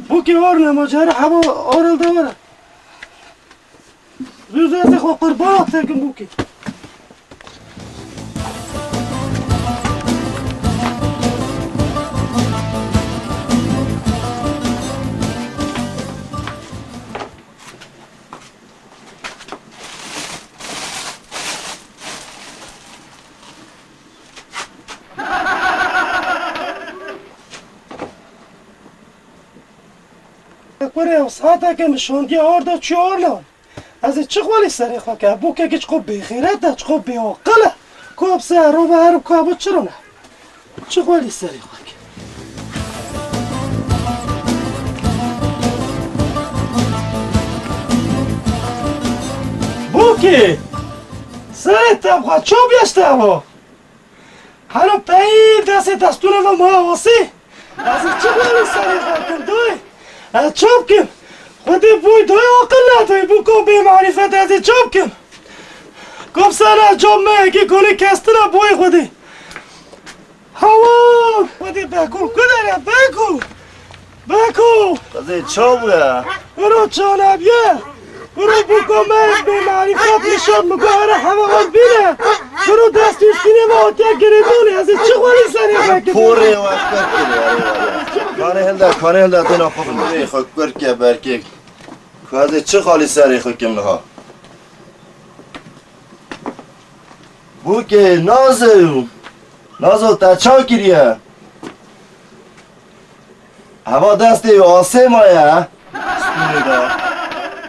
بوکی ورنه مجاره هوا آرل دوره روز از خو قربان تکم بوکی برای ساعت که مشوندی آرد چی آرلان از چه خوالی سری خواه که بو که گیچ خوب بخیرت ده چه خوب بیاقله کوب سر رو به هر کوب چرا نه چه خوالی سری خواه که بو که سری تبخواه چو بیشته هوا هنو پایی دست دستونه و ما واسی از چه خوالی سری خواه کن دوی چوب کن خودی بوی دوی عقل نداری بو کو بی معرفت ازی چوب کن کب سر جاب مهگی کنی کستنا بوی خودی هوا خودی بکو کدره بکو قضیه چوبه برو چانبیه برو بو کو مهگ بی معرفت نشان مگوهره هوا بینه برو دستیش کنی و آتیا گریدونی ازی چه خوالی سری بکن پوری وقت کنی کانه هلده دینا خوب نمی خود کرکه برکه که چه خالی سری خود کم نها بو که نازو تا چا کریه هوا دستی آسه مایه سپونی دا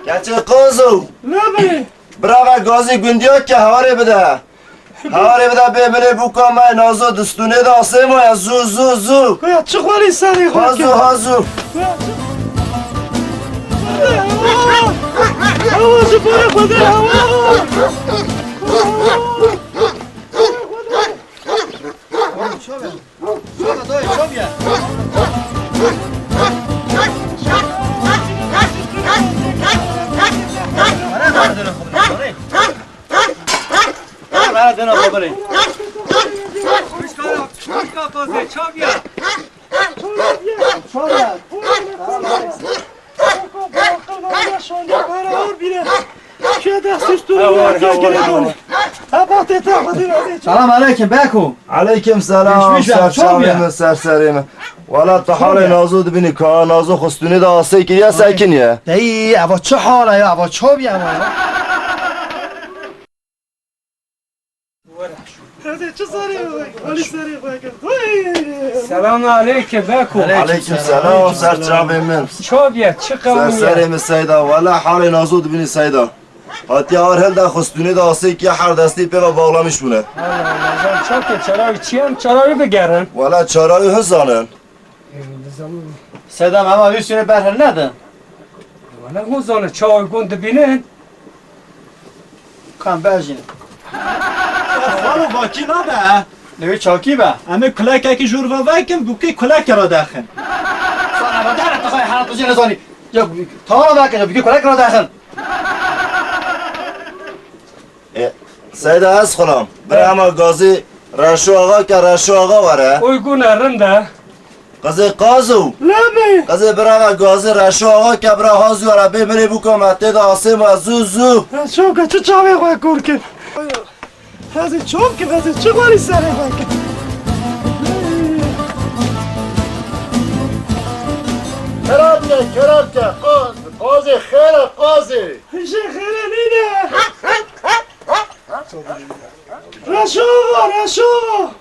کچه قازو نبی برای گازی گندیا که هواره بده ببینه بو مای نازو دستونه دا آسه مایه زو کویا چه خوالی سری خود کن هازو هوا سپور خود هوا سلام علیکم بکو علیکم سلام سرسریم والا تا حال نازو بینی که نازو خستونی دا آسه که یه سکنیه دایی اوا چه حاله یا اوا چه بیم سلام علیکم بکو علیکم سلام سرچابه من چه بیاد چه قومیه سرسریم سیدا والا حال نازو بینی سیدا حتی هل دا خستونی دا آسه که هر دستی پیغا باغلامش بونه چراوی چی هم چراوی بگرن والا چراوی هزانن سیدم اما بیشتونه برهل ندن والا هزانه چاوی گنده بینن کام برجینه خالو واکی نبه نوی چاکی با همه کلک که جور و وکم بوکی کلک را داخل سانا با دارت تخواه حالت تو جنه زانی یا تا را بکن یا بگی کلک را داخل سیدا از خونم برای همه گازی رشو آقا که رشو آقا وره اوی گونه رنده قضی قازو نبی قضی برای همه گازی رشو آقا که برای هازی وره ببینی بکن مته دا آسیم و زو چوب که چه چاوی خواه کور کن از چوب که از چه خوالی سری خواه کن کرد که قازی خیره قازی ایشه خیره نینه رشو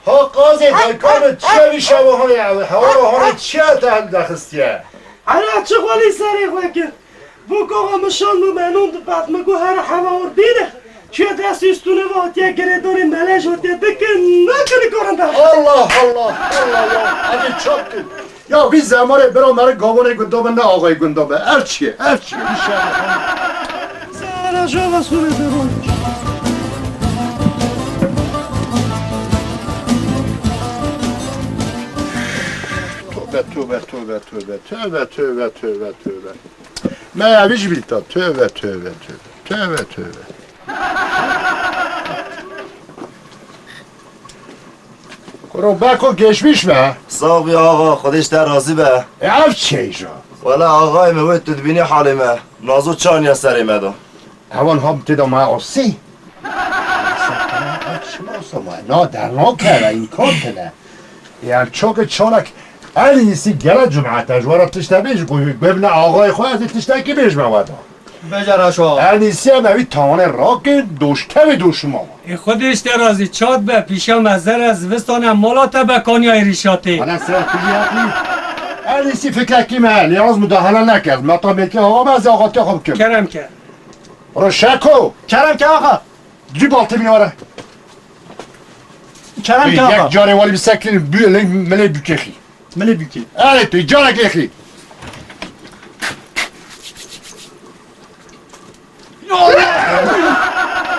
ها قازی بکن چه بیشه و هانی هوا رو هانی چه تهم دخستیه انا چه خوالی سری خواه کن بو آقا مشان ممنون بعد مگو هر هوا بینه چه دست استونه و آتیه گریدونی ملش آتیه بکن نکنی کارن داشت الله یا اگه چاپ کن یا بی زماره برا مرا گاوانه گندابه نه آقای گندابه هر چیه سارا شو بسونه درونش توبه من عویج بیلتا توبه رو بکو گشمیش به ساق بیا آقا خودش در راضی به اف چه جا ولا آقای موید تدبینی حالمه نازو چانی سری مدو هوان هم تدا ما آسی نه در نا کرده این کار کنه یعنی چوک چانک الیسی گره جمعه تجوارا تشته بیش ببینه آقای خواه از تشته کی بیش مودا بجره شو الیسی هم اوی تاوانه را که دوشته به دوشما خودش درازی چاد به پیشم از زر از وستانم مالات بکانی های ریشاتی انا سر کجی حقی الیسی فکر کی من نیاز مداهنه نکرد مطا میگه آقا از آقا تا خوب کن کرم کرد رو شکو کرم که آقا جی بالتی میاره کرم که آقا یک جاره والی بسکلین بیلی ملی بکخی ملی بیکی آره توی جاره گخی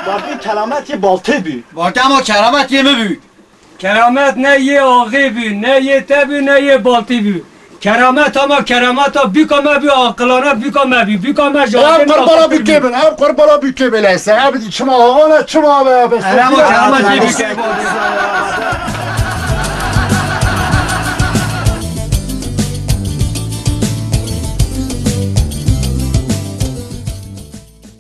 باقی کلامت یه بالته بی واقعا ما کرامت یه مبی کرامت نه یه آقی بی نه یه تبی نه یه بالتی بی کرامت اما کرامت ها بیکامه بی عاقلانه بیکامه هم جاده قربالا بیکبل هم قربالا بیکبل ایسا هم چما آقا نه چما به ما کرامت یه بیکی